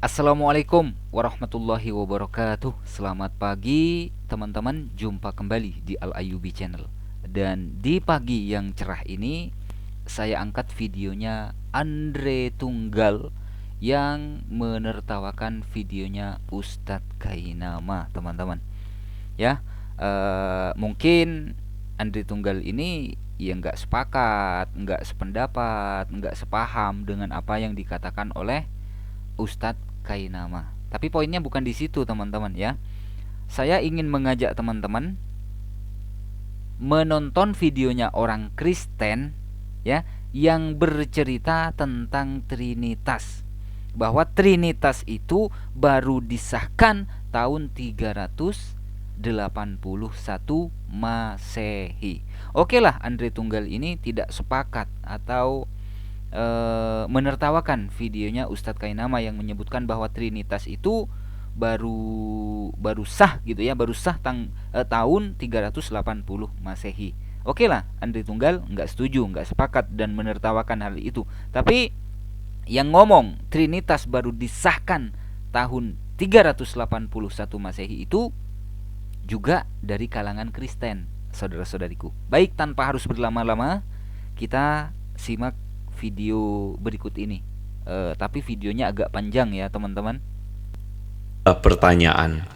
Assalamualaikum warahmatullahi wabarakatuh. Selamat pagi teman-teman, jumpa kembali di Al Ayyubi Channel. Dan di pagi yang cerah ini saya angkat videonya Andre Tunggal yang menertawakan videonya Ustadz Kainama, teman-teman. Ya, mungkin Andre Tunggal ini ya nggak sepakat, nggak sependapat, nggak sepaham dengan apa yang dikatakan oleh Ustadz Kainama. Tapi poinnya bukan di situ, teman-teman ya. Saya ingin mengajak teman-teman menonton videonya orang Kristen ya yang bercerita tentang Trinitas. Bahwa Trinitas itu baru disahkan tahun 381 Masehi. Oke lah, Andre Tunggal ini tidak sepakat atau menertawakan videonya Ustadz Kainama yang menyebutkan bahwa Trinitas itu baru sah gitu ya, baru sah tahun 380 Masehi. Oke lah, Andre Tunggal nggak setuju, nggak sepakat dan menertawakan hal itu. Tapi yang ngomong Trinitas baru disahkan tahun 381 Masehi itu juga dari kalangan Kristen, saudara-saudariku. Baik, tanpa harus berlama-lama, kita simak video berikut ini. Tapi videonya agak panjang ya, teman-teman. Pertanyaan,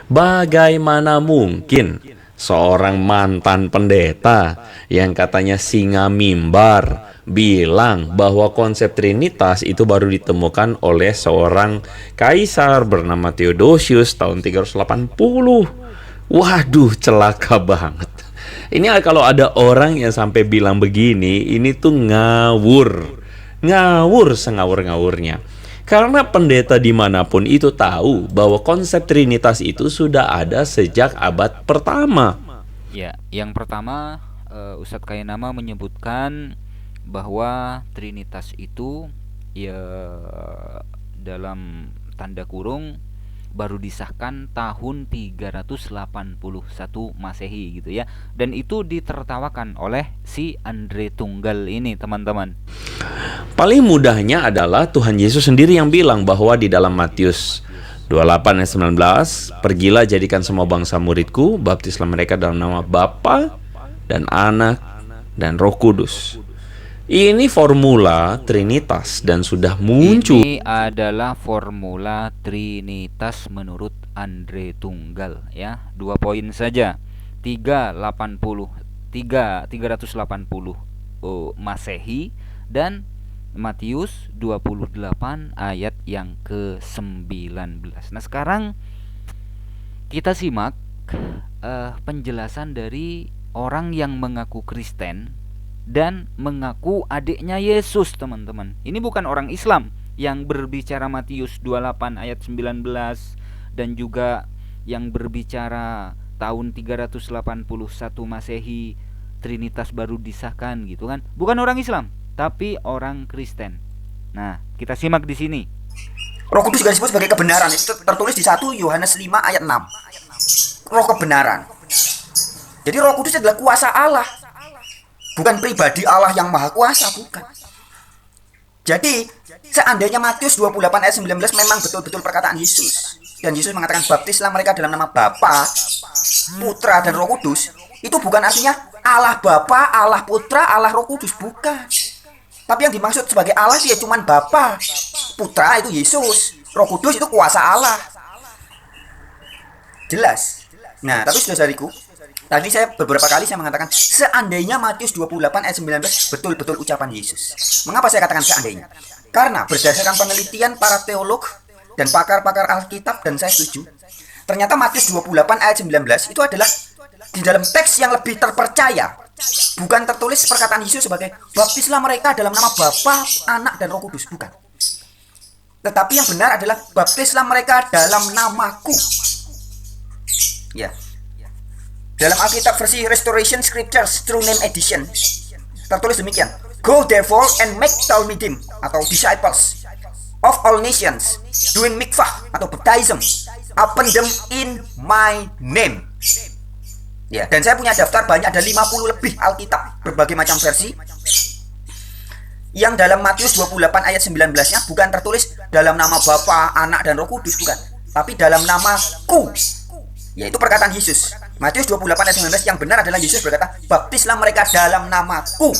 bagaimana mungkin seorang mantan pendeta yang katanya singa mimbar bilang bahwa konsep Trinitas itu baru ditemukan oleh seorang kaisar bernama Theodosius tahun 380? Waduh, celaka banget. Ini kalau ada orang yang sampai bilang begini, ini tuh ngawur sengawur-ngawurnya. Karena pendeta dimanapun itu tahu bahwa konsep Trinitas itu sudah ada sejak abad pertama. Ya, yang pertama Ustadz Kainama menyebutkan bahwa Trinitas itu ya dalam tanda kurung baru disahkan tahun 381 Masehi gitu ya. Dan itu ditertawakan oleh si Andre Tunggal ini, teman-teman. Paling mudahnya adalah Tuhan Yesus sendiri yang bilang bahwa di dalam Matius 28 ayat 19, pergilah jadikan semua bangsa muridku, baptislah mereka dalam nama Bapa dan Anak dan Roh Kudus. Ini formula Trinitas dan sudah muncul. Ini adalah formula Trinitas menurut Andre Tunggal ya. 2 poin saja. 380 Masehi dan Matius 28 ayat yang ke-19. Nah, sekarang kita simak penjelasan dari orang yang mengaku Kristen dan mengaku adiknya Yesus, teman-teman. Ini bukan orang Islam yang berbicara Matius 28 ayat 19 dan juga yang berbicara tahun 381 Masehi Trinitas baru disahkan gitu kan. Bukan orang Islam, tapi orang Kristen. Nah, kita simak di sini. Roh Kudus juga disebut sebagai kebenaran. Itu tertulis di 1 Yohanes 5 ayat 6. Roh kebenaran. Jadi Roh Kudus adalah kuasa Allah. Bukan pribadi Allah yang maha kuasa, bukan. Jadi, seandainya Matius 28 ayat 19 memang betul-betul perkataan Yesus, dan Yesus mengatakan baptislah mereka dalam nama Bapa, Putra, dan Roh Kudus, itu bukan artinya Allah Bapa, Allah Putra, Allah Roh Kudus, bukan. Tapi yang dimaksud sebagai Allah dia cuma Bapa, Putra itu Yesus, Roh Kudus itu kuasa Allah. Jelas. Nah, tapi saudara-saudariku, tadi saya beberapa kali saya mengatakan seandainya Matius 28 ayat 19 betul-betul ucapan Yesus. Mengapa saya katakan seandainya? Karena berdasarkan penelitian para teolog dan pakar-pakar Alkitab, dan saya setuju, ternyata Matius 28 ayat 19 itu adalah di dalam teks yang lebih terpercaya. Bukan tertulis perkataan Yesus sebagai baptislah mereka dalam nama Bapa, Anak, dan Roh Kudus, bukan. Tetapi yang benar adalah baptislah mereka dalam namaku. Ya. Dalam Alkitab versi Restoration Scriptures True Name Edition tertulis demikian: Go therefore and make talmidim atau disciples of all nations, doing mikvah atau baptism upon them in my name. Ya, dan saya punya daftar banyak, ada 50 lebih Alkitab berbagai macam versi Yang dalam Matius 28 ayat 19-nya bukan tertulis dalam nama Bapa, Anak, dan Roh Kudus, bukan. Tapi dalam namaku, yaitu perkataan Yesus. Matius 28 ayat 19 yang benar adalah Yesus berkata, baptislah mereka dalam namaku.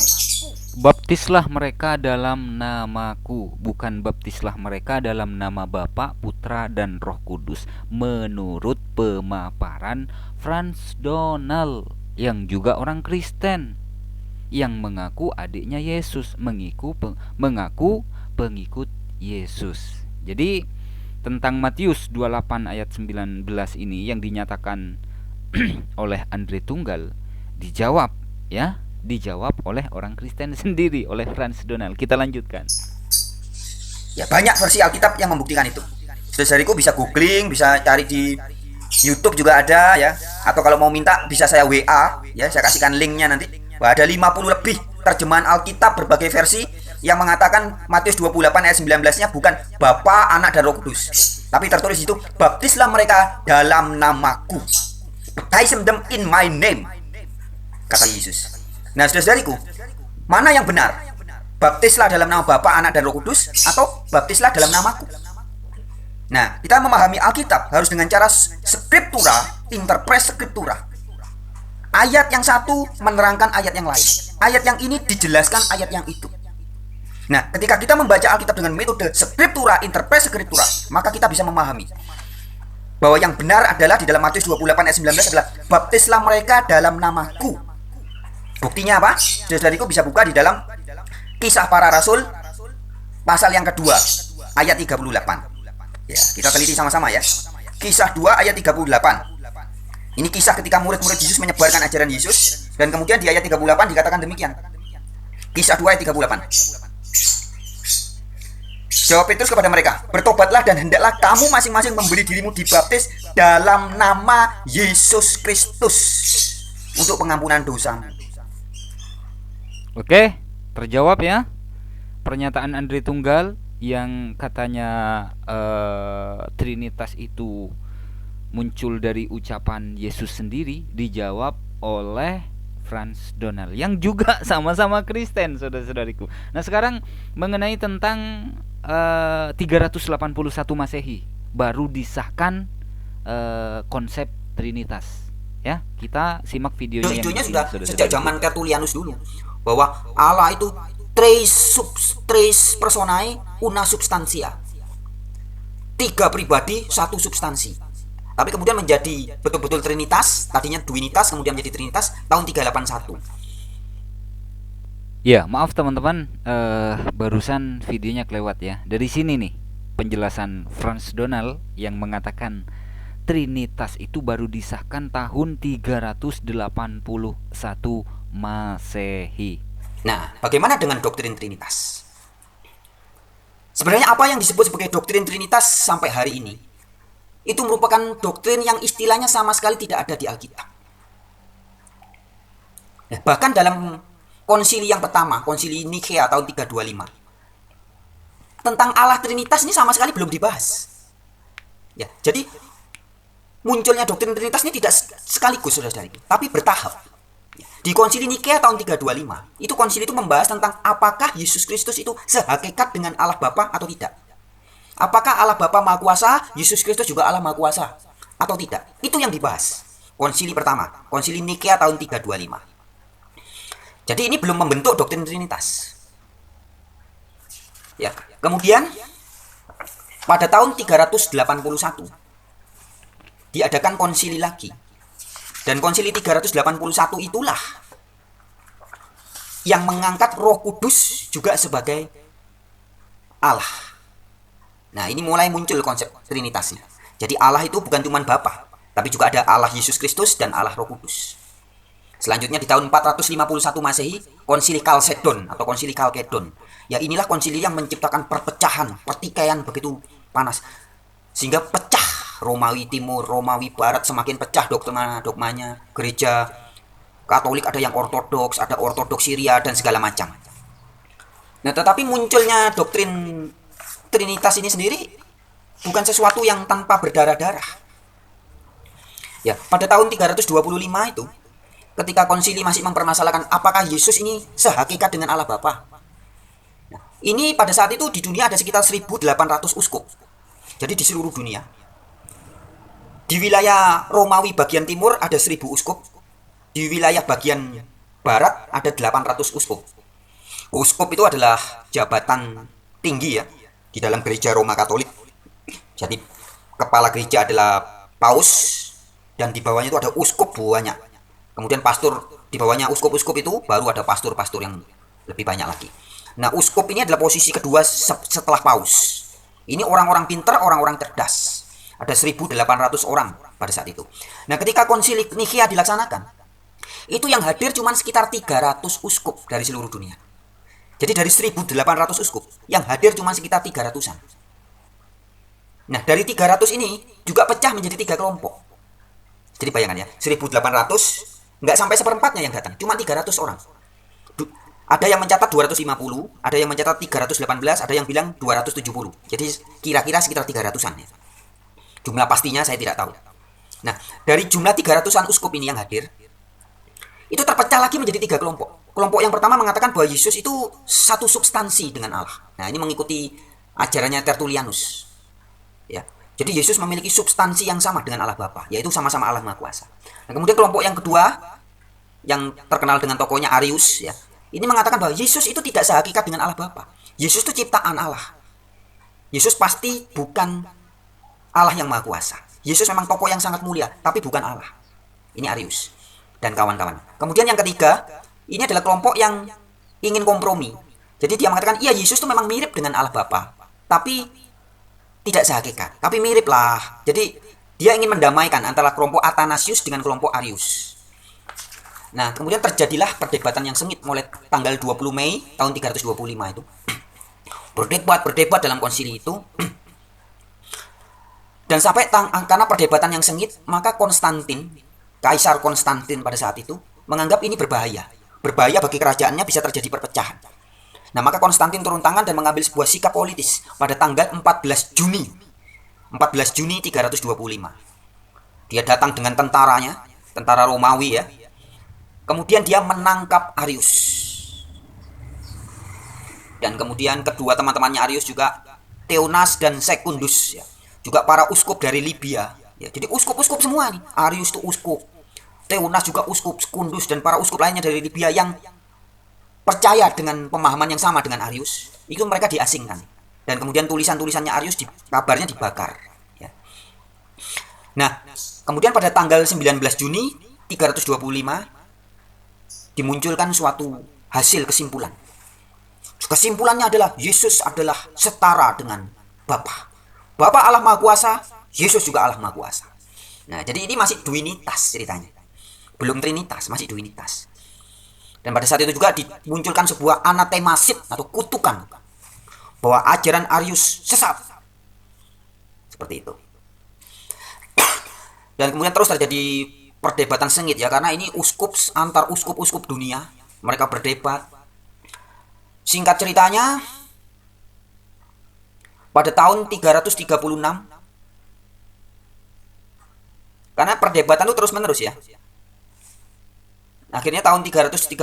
Baptislah mereka dalam namaku, bukan baptislah mereka dalam nama Bapa, Putra, dan Roh Kudus, menurut pemaparan Frans Donald yang juga orang Kristen, yang mengaku adiknya Yesus, mengaku pengikut Yesus. Jadi tentang Matius 28 ayat 19 ini yang dinyatakan oleh Andre Tunggal dijawab oleh orang Kristen sendiri, oleh Frans Donald. Kita lanjutkan. Ya, banyak versi Alkitab yang membuktikan itu. Saudariku bisa googling, bisa cari di YouTube juga ada ya. Atau kalau mau minta bisa saya WA ya, saya kasihkan linknya nanti. Wah, ada 50 lebih terjemahan Alkitab berbagai versi yang mengatakan Matius 28 ayat 19-nya bukan Bapa, Anak, dan Roh Kudus. Tapi tertulis itu, baptislah mereka dalam namaku. Baptize them in my name, kata Yesus. Nah, saudariku, mana yang benar? Baptislah dalam nama Bapa, Anak, dan Roh Kudus, atau baptislah dalam namaku? Nah, kita memahami Alkitab harus dengan cara scriptura, interpret scriptura. Ayat yang satu menerangkan ayat yang lain. Ayat yang ini dijelaskan ayat yang itu. Nah, ketika kita membaca Alkitab dengan metode scriptura, interpret scriptura, maka kita bisa memahami bahwa yang benar adalah di dalam Matius 28 ayat 19 adalah baptislah mereka dalam namaku. Buktinya apa? Saudariku bisa buka di dalam Kisah Para Rasul pasal yang kedua ayat 38. Ya, kita teliti sama-sama ya. Kisah 2 ayat 38. Ini kisah ketika murid-murid Yesus menyebarkan ajaran Yesus, dan kemudian di ayat 38 dikatakan demikian. Kisah 2 ayat 38. Jawab Petrus kepada mereka, bertobatlah dan hendaklah kamu masing-masing memberi dirimu dibaptis dalam nama Yesus Kristus untuk pengampunan dosa. Oke, terjawab ya pernyataan Andre Tunggal yang katanya Trinitas itu muncul dari ucapan Yesus sendiri, dijawab oleh Frans Donald yang juga sama-sama Kristen, saudara-saudariku. Nah, sekarang mengenai tentang 381 Masehi baru disahkan konsep Trinitas. Ya, kita simak videonya. Hijaunya sudah sejak zaman Tertullianus dulu, bahwa Allah itu tres personae una substantia. 3 pribadi, 1 substansi. Tapi kemudian menjadi betul-betul Trinitas, tadinya Duinitas, kemudian menjadi Trinitas tahun 381. Ya, maaf teman-teman, barusan videonya kelewat ya. Dari sini nih penjelasan Frans Donald yang mengatakan Trinitas itu baru disahkan tahun 381 Masehi. Nah, bagaimana dengan doktrin Trinitas? Sebenarnya apa yang disebut sebagai doktrin Trinitas sampai hari ini itu merupakan doktrin yang istilahnya sama sekali tidak ada di Alkitab. Nah, bahkan dalam konsili yang pertama, konsili Nikea tahun 325, tentang Allah Trinitas ini sama sekali belum dibahas. Ya, jadi munculnya doktrin Trinitas ini tidak sekaligus, saudara-saudari, tapi bertahap. Di konsili Nikea tahun 325, itu konsili itu membahas tentang apakah Yesus Kristus itu sehakikat dengan Allah Bapa atau tidak. Apakah Allah Bapa Maha Kuasa, Yesus Kristus juga Allah Maha Kuasa atau tidak? Itu yang dibahas. Konsili pertama, konsili Nikea tahun 325. Jadi ini belum membentuk doktrin Trinitas. Ya, kemudian pada tahun 381 diadakan konsili lagi. Dan konsili 381 itulah yang mengangkat Roh Kudus juga sebagai Allah. Nah, ini mulai muncul konsep Trinitasnya. Jadi Allah itu bukan cuma Bapa, tapi juga ada Allah Yesus Kristus dan Allah Roh Kudus. Selanjutnya di tahun 451 Masehi, konsili Kalsedon atau konsili Kalkedon. Ya, inilah konsili yang menciptakan perpecahan, pertikaian begitu panas. Sehingga pecah Romawi Timur, Romawi Barat, semakin pecah dogmanya. Gereja Katolik ada yang ortodoks, ada ortodoks Syria dan segala macam. Nah, tetapi munculnya doktrin Trinitas ini sendiri bukan sesuatu yang tanpa berdarah-darah. Ya, pada tahun 325 itu, ketika konsili masih mempermasalahkan apakah Yesus ini sehakikat dengan Allah Bapa. Nah, Ini pada saat itu di dunia ada sekitar 1.800 uskup. Jadi di seluruh dunia. Di wilayah Romawi bagian timur ada 1.000 uskup. Di wilayah bagian barat ada 800 uskup. Uskup itu adalah jabatan tinggi ya di dalam gereja Roma Katolik. Jadi kepala gereja adalah paus dan di bawahnya itu ada uskup banyak. Kemudian pastor di bawahnya uskup-uskup itu baru ada pastor-pastor yang lebih banyak lagi. Nah, uskup ini adalah posisi kedua setelah paus. Ini orang-orang pintar, orang-orang cerdas. Ada 1.800 orang pada saat itu. Nah, ketika konsili Nikia dilaksanakan, itu yang hadir cuma sekitar 300 uskup dari seluruh dunia. Jadi dari 1.800 uskup, yang hadir cuma sekitar 300-an. Nah, dari 300 ini juga pecah menjadi 3 kelompok. Jadi bayangkan ya, 1.800 nggak sampai seperempatnya yang datang, cuma 300 orang. Ada yang mencatat 250, ada yang mencatat 318, ada yang bilang 270. Jadi kira-kira sekitar 300-an ya. Jumlah pastinya saya tidak tahu. Nah, dari jumlah 300-an uskup ini yang hadir, itu terpecah lagi menjadi 3 kelompok. Kelompok yang pertama mengatakan bahwa Yesus itu satu substansi dengan Allah. Nah, ini mengikuti ajarannya Tertullianus. Ya. Jadi Yesus memiliki substansi yang sama dengan Allah Bapa, yaitu sama-sama Allah Maha Kuasa. Nah, kemudian kelompok yang kedua yang terkenal dengan tokohnya Arius ya. Ini mengatakan bahwa Yesus itu tidak sehakikat dengan Allah Bapa. Yesus itu ciptaan Allah. Yesus pasti bukan Allah yang Maha Kuasa. Yesus memang tokoh yang sangat mulia, tapi bukan Allah. Ini Arius dan kawan-kawan. Kemudian yang ketiga, ini adalah kelompok yang ingin kompromi. Jadi dia mengatakan, iya Yesus itu memang mirip dengan Allah Bapa, tapi tidak sehakikat. Tapi mirip lah. Jadi dia ingin mendamaikan antara kelompok Athanasius dengan kelompok Arius. Nah, kemudian terjadilah perdebatan yang sengit mulai tanggal 20 Mei tahun 325 itu. Berdebat dalam konsili itu. Dan sampai karena perdebatan yang sengit, maka Konstantin, Kaisar Konstantin pada saat itu, menganggap ini berbahaya. Berbahaya bagi kerajaannya, bisa terjadi perpecahan. Nah, maka Konstantin turun tangan dan mengambil sebuah sikap politis pada tanggal 14 Juni. 14 Juni 325. Dia datang dengan tentaranya, tentara Romawi ya. Kemudian dia menangkap Arius. Dan kemudian kedua teman-temannya Arius juga, Theonas dan Secundus ya. Juga para uskup dari Libya ya. Jadi uskup-uskup semua nih. Arius itu uskup, Theonas juga uskup, Secundus dan para uskup lainnya dari Libya yang percaya dengan pemahaman yang sama dengan Arius, itu mereka diasingkan. Dan kemudian tulisan-tulisannya Arius kabarnya dibakar ya. Nah, kemudian pada tanggal 19 Juni 325 dimunculkan suatu hasil kesimpulan. Kesimpulannya adalah Yesus adalah setara dengan Bapa. Bapa Allah Maha Kuasa, Yesus juga Allah Maha Kuasa. Nah, jadi ini masih duinitas ceritanya. Belum trinitas, masih duinitas. Dan pada saat itu juga dimunculkan sebuah anatemasit atau kutukan bahwa ajaran Arius sesat. Seperti itu. Dan kemudian terus terjadi perdebatan sengit ya, karena ini uskup antar uskup-uskup dunia, mereka berdebat. Singkat ceritanya, pada tahun 336, karena perdebatan itu terus menerus ya. Akhirnya tahun 336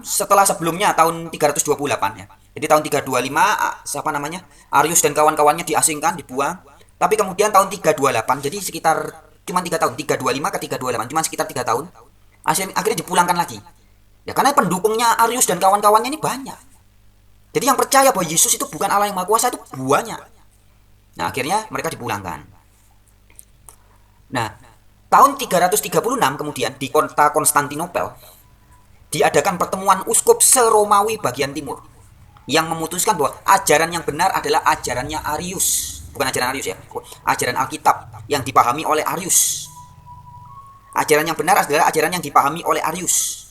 setelah sebelumnya tahun 328 ya. Jadi tahun 325 siapa namanya? Arius dan kawan-kawannya diasingkan, dibuang. Tapi kemudian tahun 328, jadi sekitar cuma 3 tahun, 325 ke 328, cuma sekitar 3 tahun. Akhirnya dipulangkan lagi. Ya karena pendukungnya Arius dan kawan-kawannya ini banyak. Jadi yang percaya bahwa Yesus itu bukan Allah yang Maha Kuasa itu banyak. Nah, akhirnya mereka dipulangkan. Nah, tahun 336 kemudian di kota Konstantinopel diadakan pertemuan uskup se-Romawi bagian timur yang memutuskan bahwa ajaran yang benar adalah ajarannya Arius. Bukan ajaran Arius ya, ajaran Alkitab yang dipahami oleh Arius. Ajaran yang benar adalah ajaran yang dipahami oleh Arius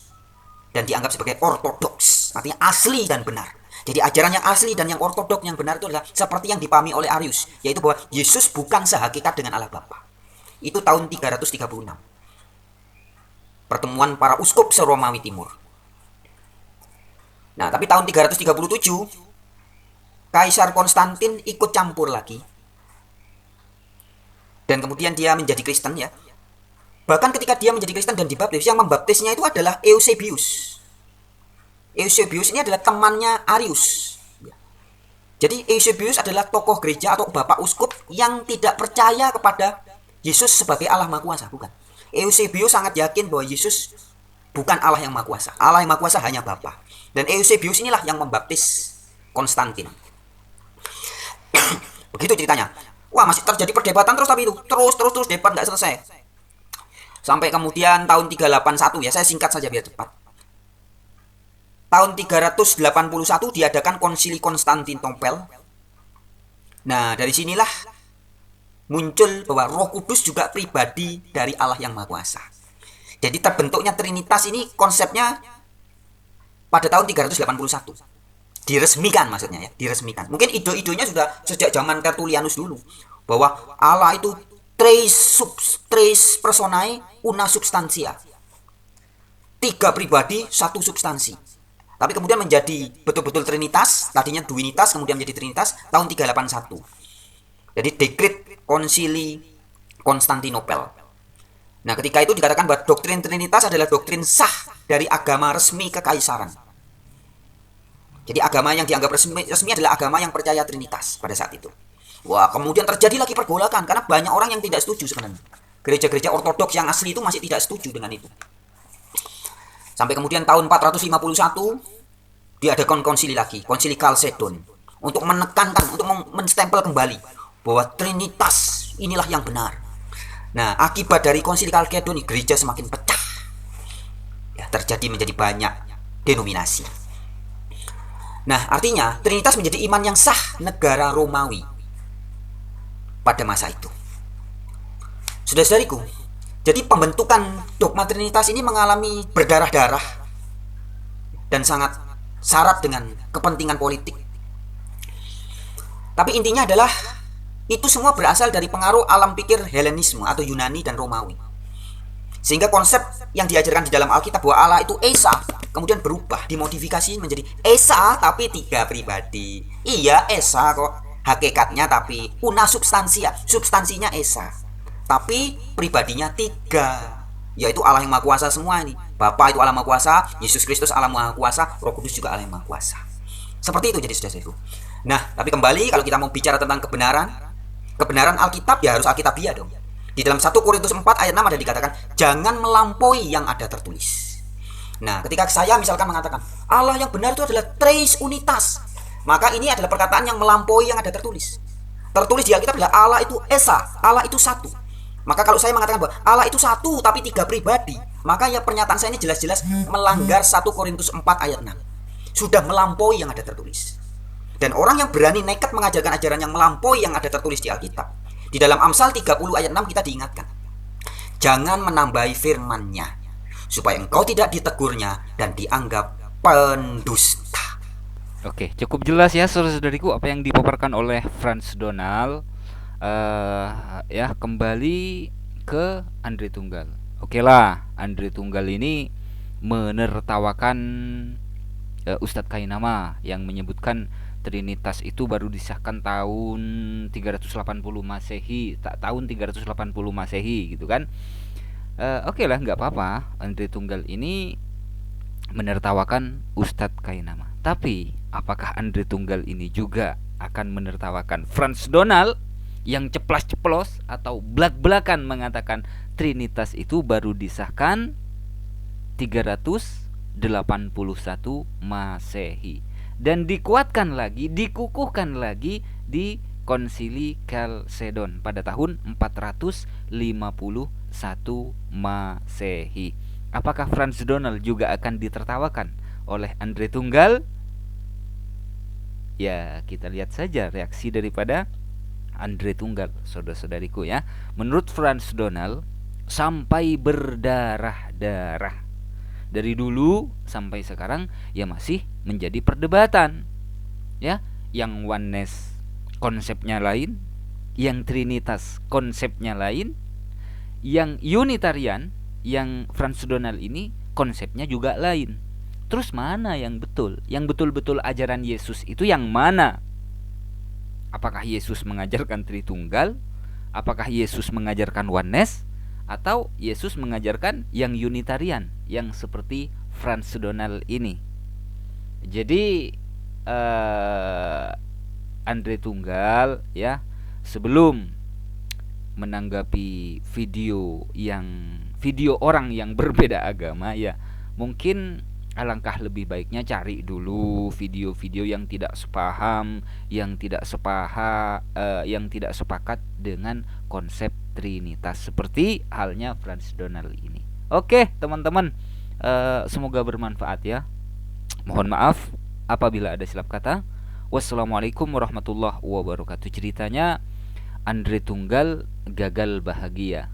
dan dianggap sebagai ortodoks, artinya asli dan benar. Jadi ajaran yang asli dan yang ortodoks yang benar itu adalah seperti yang dipahami oleh Arius, yaitu bahwa Yesus bukan sehakikat dengan Allah Bapa. Itu tahun 336. Pertemuan para uskup se-Romawi Timur. Nah, tapi tahun 337 Kaisar Konstantin ikut campur lagi. Dan kemudian dia menjadi Kristen ya. Bahkan ketika dia menjadi Kristen dan dibaptis, yang membaptisnya itu adalah Eusebius. Eusebius ini adalah temannya Arius. Jadi Eusebius adalah tokoh gereja atau bapak uskup yang tidak percaya kepada Yesus sebagai Allah Maha Kuasa, bukan. Eusebius sangat yakin bahwa Yesus bukan Allah yang Maha Kuasa. Allah yang Maha Kuasa hanya Bapa. Dan Eusebius inilah yang membaptis Konstantin. Begitu ceritanya. Wah, masih terjadi perdebatan terus tapi itu. Terus debat nggak selesai. Sampai kemudian tahun 381 ya, saya singkat saja biar cepat. Tahun 381 diadakan konsili Konstantinopel. Nah, dari sinilah muncul bahwa Roh Kudus juga pribadi dari Allah yang Maha Kuasa. Jadi terbentuknya Trinitas ini konsepnya pada tahun 381. Diresmikan maksudnya ya, diresmikan. Mungkin ide-idenya sudah sejak zaman Tertullianus dulu. Bahwa Allah itu tres personae una substantia. 3 pribadi, 1 substansi. Tapi kemudian menjadi betul-betul Trinitas, tadinya Duinitas, kemudian menjadi Trinitas tahun 381. Jadi dekret konsili Konstantinopel. Nah, ketika itu dikatakan bahwa doktrin Trinitas adalah doktrin sah dari agama resmi kekaisaran. Jadi agama yang dianggap resmi adalah agama yang percaya Trinitas pada saat itu. Wah, kemudian terjadi lagi pergolakan karena banyak orang yang tidak setuju sebenarnya. Gereja-gereja ortodoks yang asli itu masih tidak setuju dengan itu. Sampai kemudian tahun 451 diadakan konsili lagi, konsili Chalcedon, untuk menekankan, untuk menstempel kembali bahwa Trinitas inilah yang benar. Nah, akibat dari konsili Chalcedon ini gereja semakin pecah. Ya, terjadi menjadi banyak denominasi. Nah, artinya Trinitas menjadi iman yang sah negara Romawi pada masa itu. Saudara-saudariku, jadi pembentukan dogma Trinitas ini mengalami berdarah-darah dan sangat syarat dengan kepentingan politik. Tapi intinya adalah itu semua berasal dari pengaruh alam pikir Helenisme atau Yunani dan Romawi. Sehingga konsep yang diajarkan di dalam Alkitab bahwa Allah itu Esa kemudian berubah, dimodifikasi menjadi Esa tapi 3 pribadi. Iya, Esa kok hakikatnya, tapi una substansia, substansinya Esa. Tapi pribadinya 3, yaitu Allah yang Maha Kuasa semua ini. Bapa itu Allah Maha Kuasa, Yesus Kristus Allah Maha Kuasa, Roh Kudus juga Allah yang Maha Kuasa. Seperti itu jadi saudara-saudaraku. Nah, tapi kembali kalau kita mau bicara tentang kebenaran Alkitab ya harus Alkitabiah dong. Di dalam 1 Korintus 4 ayat 6 ada dikatakan, jangan melampaui yang ada tertulis. Nah, ketika saya misalkan mengatakan Allah yang benar itu adalah tres unitas, maka ini adalah perkataan yang melampaui yang ada tertulis. Tertulis di Alkitab adalah Allah itu Esa, Allah itu satu. Maka kalau saya mengatakan bahwa Allah itu satu tapi 3 pribadi, maka ya pernyataan saya ini jelas-jelas melanggar 1 Korintus 4 ayat 6. Sudah melampaui yang ada tertulis. Dan orang yang berani nekat mengajarkan ajaran yang melampaui yang ada tertulis di Alkitab, di dalam Amsal 30 ayat 6 kita diingatkan, jangan menambahi firman-Nya, supaya engkau tidak ditegurnya dan dianggap pendusta. Oke, cukup jelas ya saudara-saudariku apa yang dipaparkan oleh Frans Donal. Ya, kembali ke Andre Tunggal. Oke lah, Andre Tunggal ini menertawakan Ustadz Kainama yang menyebutkan Trinitas itu baru disahkan tahun 380 Masehi, tahun 380 Masehi gitu kan. Oke lah, nggak apa-apa. Andre Tunggal ini menertawakan Ustadz Kainama. Tapi apakah Andre Tunggal ini juga akan menertawakan Frans Donal yang ceplas-ceplos atau belak-belakan mengatakan Trinitas itu baru disahkan 381 Masehi dan dikuatkan lagi, dikukuhkan lagi di Konsili Chalcedon pada tahun 451 Masehi. Apakah Frans Donal juga akan ditertawakan oleh Andre Tunggal? Ya, kita lihat saja reaksi daripada Andre Tunggal, saudara-saudariku ya. Menurut Frans Donal, sampai berdarah-darah dari dulu sampai sekarang ya masih menjadi perdebatan. Ya, yang oneness konsepnya lain, yang Trinitas konsepnya lain, yang Unitarian, yang Frans Donal ini konsepnya juga lain. Terus mana yang betul? Yang betul-betul ajaran Yesus itu yang mana? Apakah Yesus mengajarkan Tritunggal? Apakah Yesus mengajarkan oneness? Atau Yesus mengajarkan yang Unitarian, yang seperti Frans Donal ini? Jadi Andre Tunggal ya, sebelum menanggapi video orang yang berbeda agama ya, mungkin alangkah lebih baiknya cari dulu video-video yang tidak sepaham, yang tidak sepakat dengan konsep Trinitas, seperti halnya Franz Donald ini. Oke teman-teman, semoga bermanfaat ya. Mohon maaf apabila ada silap kata. Wassalamualaikum warahmatullahi wabarakatuh. Ceritanya Andre Tunggal gagal bahagia.